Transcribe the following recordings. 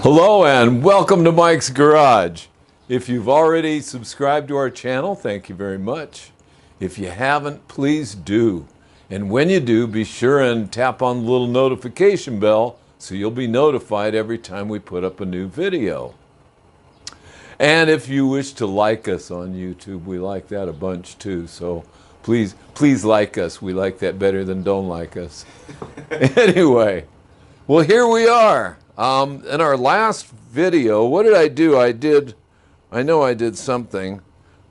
Hello and welcome to Mike's Garage. If you've already subscribed to our channel, thank you very much. If you haven't, please do. And when you do, be sure and tap on the little notification bell so you'll be notified every time we put up a new video. And if you wish to like us on YouTube, we like that a bunch too. So please like us. We like that better than don't like us. Anyway, well, here we are. In our last video, what did I do? I know I did something.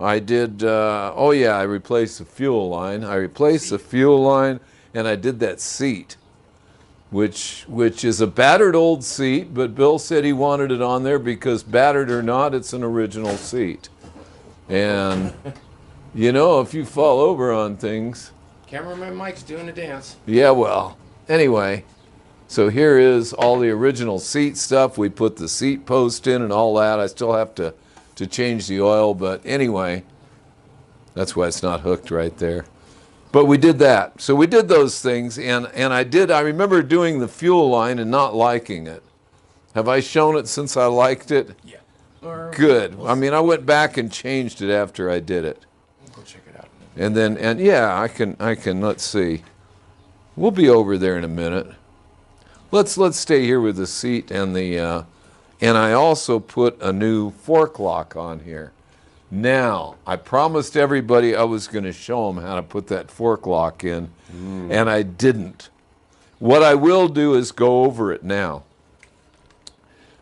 I replaced the fuel line. I replaced the fuel line and I did that seat, which is a battered old seat, but Bill said he wanted it on there because battered or not, it's an original seat. And, you know, if you fall over on things. Cameraman Mike's doing a dance. Yeah, well, anyway. So here is all the original seat stuff. We put the seat post in and all that. I still have to change the oil, but anyway, that's why it's not hooked right there. But we did that. So we did those things, and I remember doing the fuel line and not liking it. Have I shown it since I liked it? Yeah. Good. I mean, I went back and changed it after I did it. We'll go check it out. And yeah, I can, let's see. We'll be over there in a minute. Let's stay here with the seat and the, and I also put a new fork lock on here. Now, I promised everybody I was going to show them how to put that fork lock in, and I didn't. What I will do is go over it now,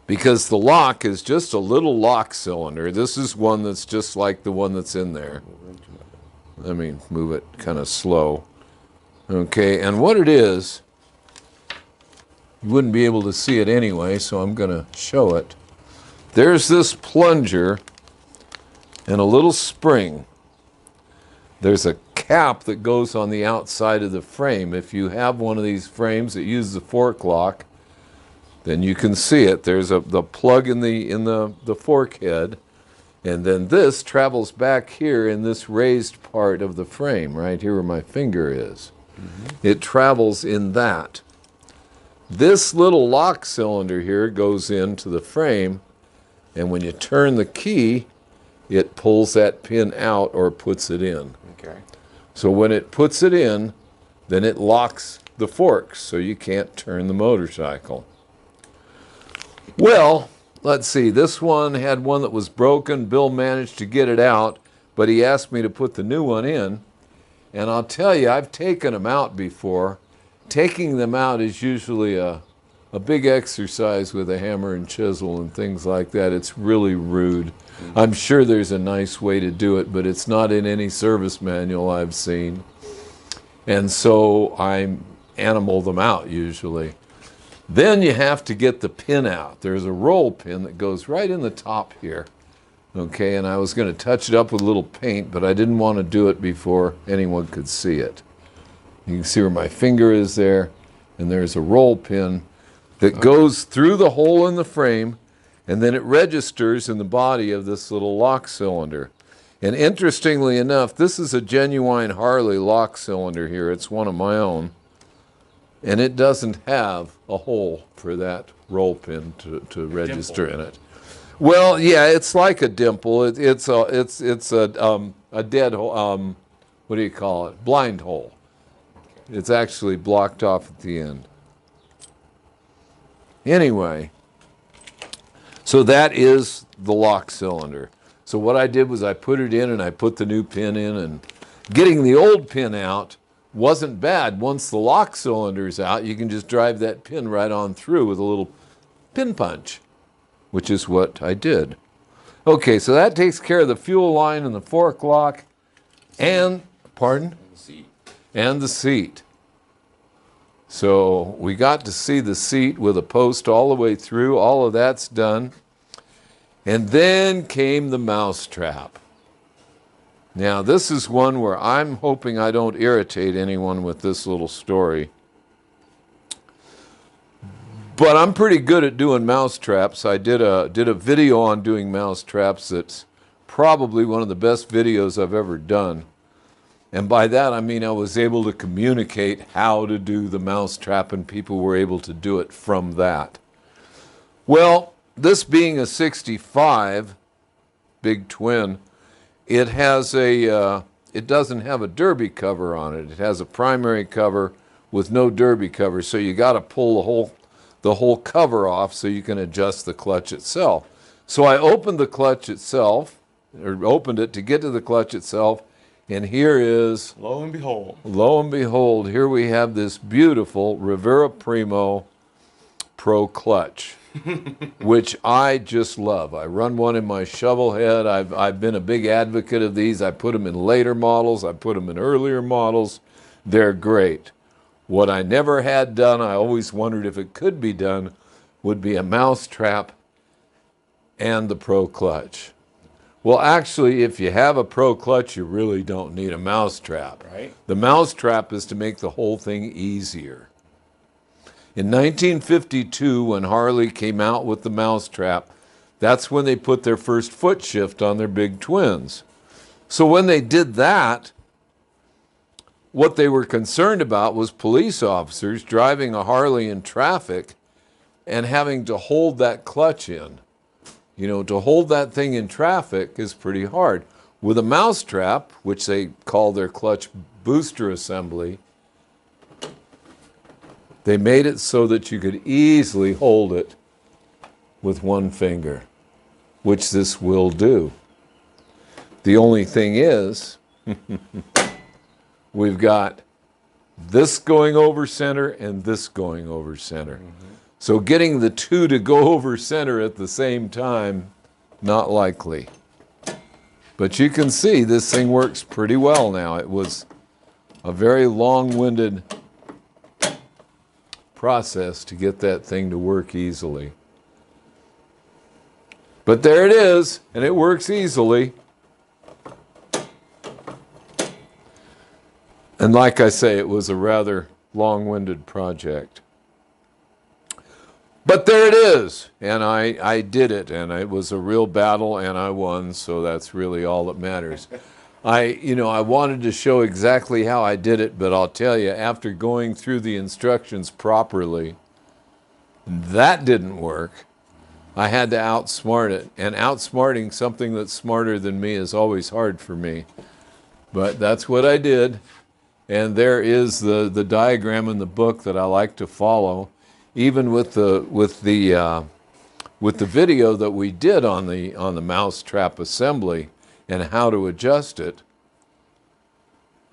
because the lock is just a little lock cylinder. This is one that's just like the one that's in there. Let me move it kind of slow. Okay, and what it is, you wouldn't be able to see it anyway, so I'm going to show it. There's this plunger and a little spring. There's a cap that goes on the outside of the frame. If you have one of these frames that uses the fork lock, then you can see it. There's the plug in the fork head, and then this travels back here in this raised part of the frame, right here where my finger is. It travels in that. This little lock cylinder here goes into the frame, and when you turn the key, it pulls that pin out or puts it in. Okay. So when it puts it in, then it locks the forks, so you can't turn the motorcycle. Well, let's see. This one had one that was broken. Bill managed to get it out, but he asked me to put the new one in. And I'll tell you, I've taken them out before. Taking them out is usually a big exercise with a hammer and chisel and things like that. It's really rude. I'm sure there's a nice way to do it, but it's not in any service manual I've seen. And so I animal them out usually. Then you have to get the pin out. There's a roll pin that goes right in the top here. Okay, and I was going to touch it up with a little paint, but I didn't want to do it before anyone could see it. You can see where my finger is there, and there's a roll pin that goes through the hole in the frame, and then it registers in the body of this little lock cylinder. And interestingly enough, this is a genuine Harley lock cylinder here. It's one of my own, and it doesn't have a hole for that roll pin to register in it. Well, yeah, it's like a dimple. It's a dead hole. What do you call it? Blind hole. It's actually blocked off at the end. Anyway, so that is the lock cylinder. So what I did was I put it in and I put the new pin in, and getting the old pin out wasn't bad. Once the lock cylinder is out, you can just drive that pin right on through with a little pin punch, which is what I did. Okay, so that takes care of the fuel line and the fork lock and, pardon? And the seat. So we got to see the seat with a post all the way through. All of that's done. And then came the Mousetrap. Now this is one where I'm hoping I don't irritate anyone with this little story. But I'm pretty good at doing mousetraps. I did a video on doing mousetraps that's probably one of the best videos I've ever done. And by that, I mean I was able to communicate how to do the mousetrap, and people were able to do it from that. Well, this being a 65 big twin, it has it doesn't have a derby cover on it. It has a primary cover with no derby cover, so you got to pull the whole cover off so you can adjust the clutch itself. So I opened the clutch itself, or opened it to get to the clutch itself, and here is, Lo and behold, here we have this beautiful Rivera Primo Pro clutch, which I just love. I run one in my shovel head. I've been a big advocate of these. I put them in later models. I put them in earlier models. They're great. What I never had done, I always wondered if it could be done, would be a Mousetrap and the Pro clutch. Well, actually, if you have a Pro clutch, you really don't need a Mousetrap. Right. The Mousetrap is to make the whole thing easier. In 1952, when Harley came out with the Mousetrap, that's when they put their first foot shift on their big twins. So when they did that, what they were concerned about was police officers driving a Harley in traffic and having to hold that clutch in. You know, to hold that thing in traffic is pretty hard. With a Mousetrap, which they call their clutch booster assembly, they made it so that you could easily hold it with one finger, which this will do. The only thing is, we've got this going over center and this going over center. So getting the two to go over center at the same time, not likely. But you can see this thing works pretty well now. It was a very long-winded process to get that thing to work easily. But there it is, and it works easily. And like I say, it was a rather long-winded project. But there it is, and I did it, and it was a real battle, and I won, so that's really all that matters. I wanted to show exactly how I did it, but I'll tell you, after going through the instructions properly, that didn't work. I had to outsmart it, and outsmarting something that's smarter than me is always hard for me. But that's what I did, and there is the diagram in the book that I like to follow. Even with the video that we did on the Mousetrap assembly and how to adjust it,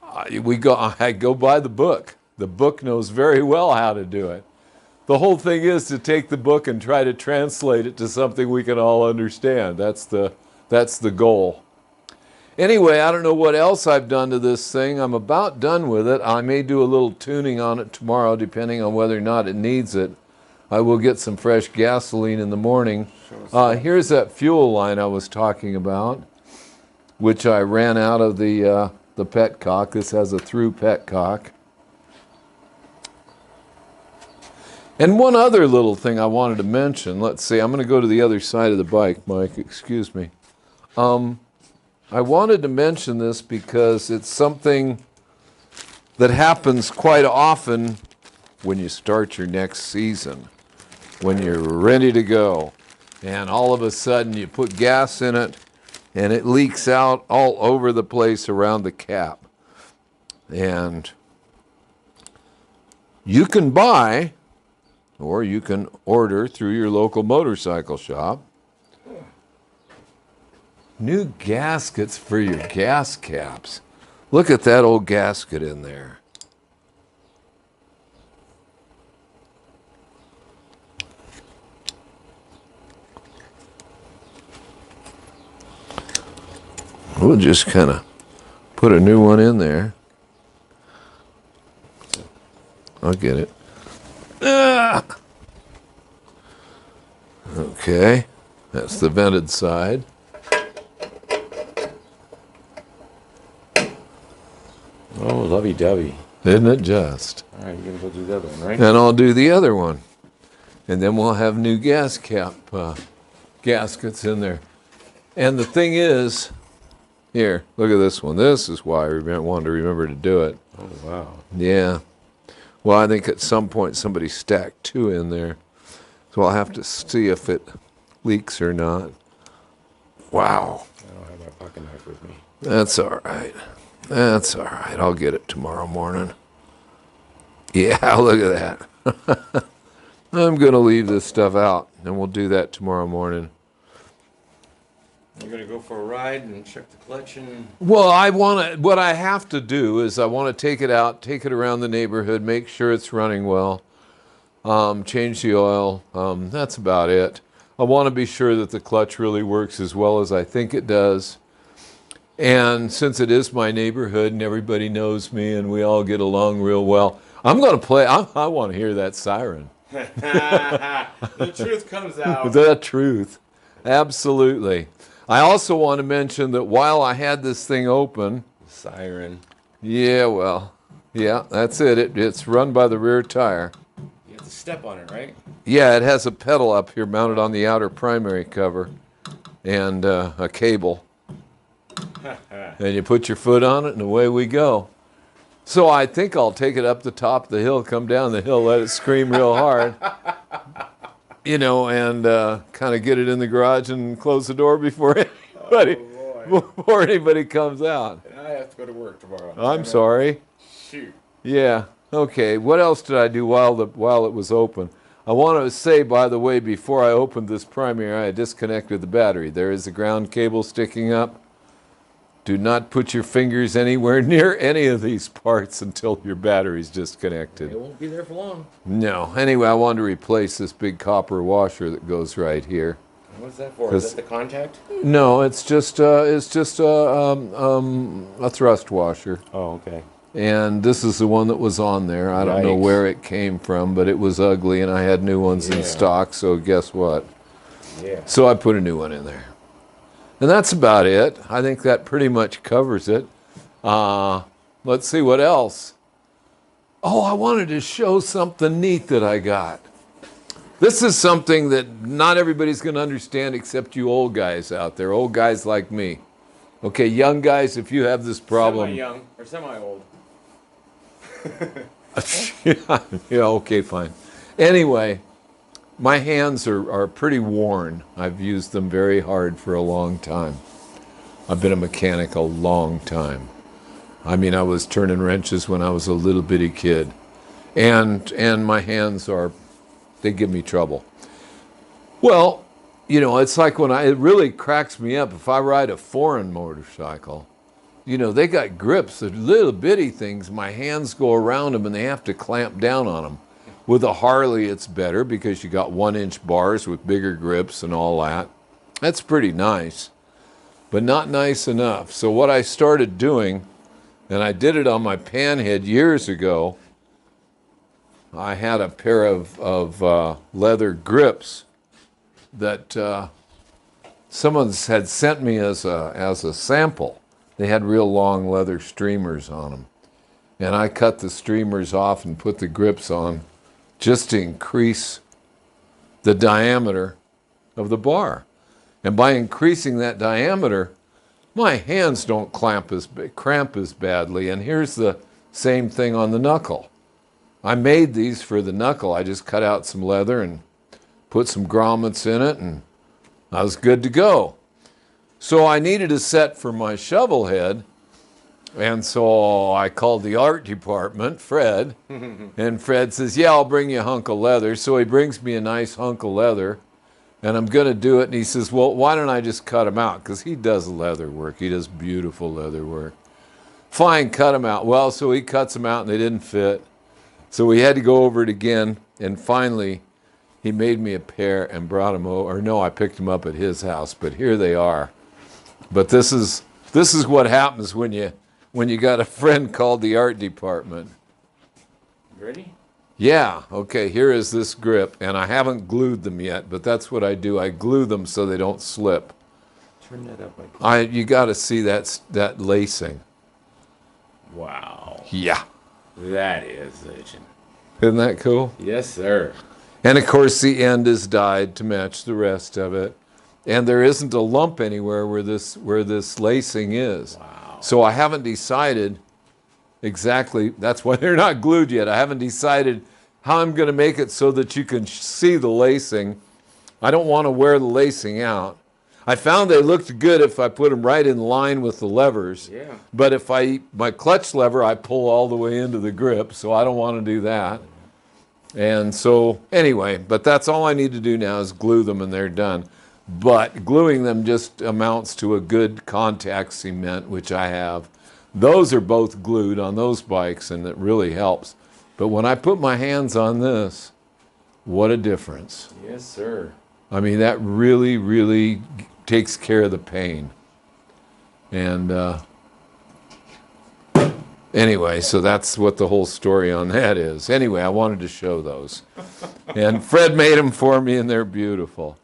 I go by the book. The book knows very well how to do it. The whole thing is to take the book and try to translate it to something we can all understand. That's the goal. Anyway, I don't know what else I've done to this thing. I'm about done with it. I may do a little tuning on it tomorrow, depending on whether or not it needs it. I will get some fresh gasoline in the morning. Here's that fuel line I was talking about, which I ran out of the petcock. This has a through petcock. And one other little thing I wanted to mention. Let's see, I'm going to go to the other side of the bike, Mike. Excuse me. I wanted to mention this because it's something that happens quite often when you start your next season, when you're ready to go, and all of a sudden you put gas in it and it leaks out all over the place around the cap. And you can buy, or you can order through your local motorcycle shop, new gaskets for your gas caps. Look at that old gasket in there. We'll just kind of put a new one in there. I'll get it. Okay, that's the vented side. Oh, lovey-dovey. Isn't it just? All right, you're going to go do the other one, right? And I'll do the other one. And then we'll have new gas cap gaskets in there. And the thing is, here, look at this one. This is why I wanted to remember to do it. Oh, wow. Yeah. Well, I think at some point somebody stacked two in there. So I'll have to see if it leaks or not. Wow. I don't have my pocket knife with me. That's all right. That's all right. I'll get it tomorrow morning. Yeah, look at that. I'm going to leave this stuff out, and we'll do that tomorrow morning. You're gonna go for a ride and check the clutch and. Well, what I have to do is I want to take it out, take it around the neighborhood, make sure it's running well, change the oil. That's about it. I want to be sure that the clutch really works as well as I think it does. And since it is my neighborhood and everybody knows me and we all get along real well, I'm going to play. I want to hear that siren. The truth comes out. The truth. Absolutely. I also want to mention that while I had this thing open, Siren. yeah, well, yeah, that's it. It's run by the rear tire. You have to step on it, right? Yeah, it has a pedal up here mounted on the outer primary cover and a cable. And you put your foot on it and away we go. So I think I'll take it up the top of the hill, come down the hill, let it scream real hard. And kind of get it in the garage and close the door before anybody comes out. And I have to go to work tomorrow. I'm sorry. Shoot. Yeah. Okay. What else did I do while it was open? I want to say, by the way, before I opened this primary, I disconnected the battery. There is a ground cable sticking up. Do not put your fingers anywhere near any of these parts until your battery's disconnected. It won't be there for long. No. Anyway, I wanted to replace this big copper washer that goes right here. What's that for? Is that the contact? No, it's just a thrust washer. Oh, okay. And this is the one that was on there. I don't know Yikes. where it came from, but it was ugly, and I had new ones in Yeah. stock, so guess what? Yeah. So I put a new one in there. And that's about it. I think that pretty much covers it. Let's see what else. Oh, I wanted to show something neat that I got. This is something that not everybody's going to understand except you old guys out there, old guys like me. Okay, young guys, if you have this problem. Semi-young or semi-old. Yeah, okay, fine. Anyway, my hands are pretty worn. I've used them very hard for a long time. I've been a mechanic a long time. I mean, I was turning wrenches when I was a little bitty kid. And my hands they give me trouble. Well, it's like it really cracks me up if I ride a foreign motorcycle. They got grips, they're little bitty things. My hands go around them and they have to clamp down on them. With a Harley, it's better because you got 1-inch bars with bigger grips and all that. That's pretty nice, but not nice enough. So what I started doing, and I did it on my Panhead years ago, I had a pair of leather grips that someone had sent me as a sample. They had real long leather streamers on them. And I cut the streamers off and put the grips on just to increase the diameter of the bar. And by increasing that diameter, my hands don't cramp as badly. And here's the same thing on the knuckle. I made these for the knuckle. I just cut out some leather and put some grommets in it, and I was good to go. So I needed a set for my shovel head, and so I called the art department, Fred, and Fred says, yeah, I'll bring you a hunk of leather. So he brings me a nice hunk of leather, and I'm going to do it. And he says, well, why don't I just cut them out? Because he does leather work. He does beautiful leather work. Fine, cut them out. Well, so he cuts them out, and they didn't fit. So we had to go over it again, and finally he made me a pair and brought them over. Or no, I picked them up at his house, but here they are. But this is what happens when you got a friend called the art department. Ready? Yeah, okay, here is this grip, and I haven't glued them yet, but that's what I do. I glue them so they don't slip. Turn that up. You got to see that lacing. Wow. Yeah. That is legend. Isn't that cool? Yes, sir. And of course the end is dyed to match the rest of it. And there isn't a lump anywhere where this lacing is. Wow. So I haven't decided exactly, that's why they're not glued yet. I haven't decided how I'm going to make it so that you can see the lacing I don't want to wear the lacing out. I found they looked good if I put them right in line with the levers. Yeah. But if my clutch lever, I pull all the way into the grip, so I don't want to do that. And so, anyway, but that's all I need to do now is glue them and they're done. But gluing them just amounts to a good contact cement, which I have. Those are both glued on those bikes, and it really helps. But when I put my hands on this, what a difference. Yes, sir. I mean, that really, really takes care of the pain. And anyway, so that's what the whole story on that is. Anyway, I wanted to show those. And Fred made them for me, and they're beautiful.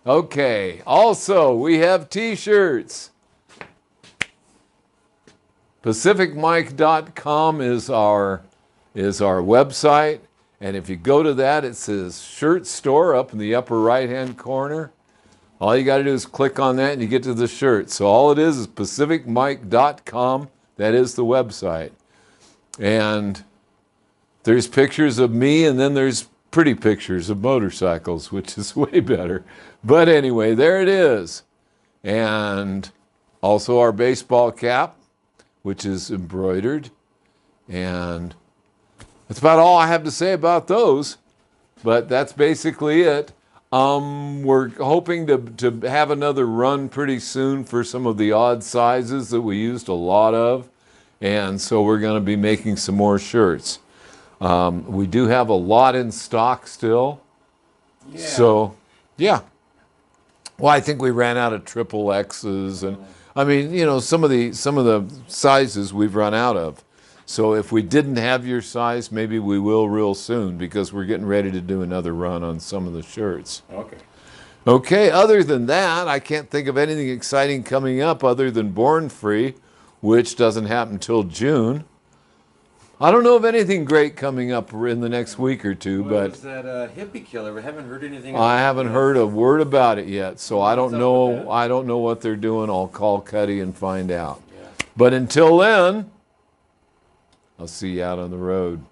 Okay, also, we have T-shirts. PacificMike.com is our website. And if you go to that, it says Shirt Store up in the upper right-hand corner. All you got to do is click on that and you get to the shirt. So all it is PacificMike.com. That is the website. And there's pictures of me, and then there's pretty pictures of motorcycles, which is way better. But anyway, there it is. And also our baseball cap, which is embroidered. And that's about all I have to say about those. But that's basically it. We're hoping to have another run pretty soon for some of the odd sizes that we used a lot of. And so we're going to be making some more shirts. We do have a lot in stock still. Yeah. So, yeah. Well, I think we ran out of triple X's, and I mean, you know, some of the sizes we've run out of. So if we didn't have your size, maybe we will real soon, because we're getting ready to do another run on some of the shirts. Okay. Okay, other than that, I can't think of anything exciting coming up other than Born Free, which doesn't happen until June. I don't know of anything great coming up in the next week or two, Well, but it's that hippie killer. We haven't heard anything. I haven't heard a word about it yet, so I don't What's up with know. that? I don't know what they're doing. I'll call Cuddy and find out. Yeah. But until then, I'll see you out on the road.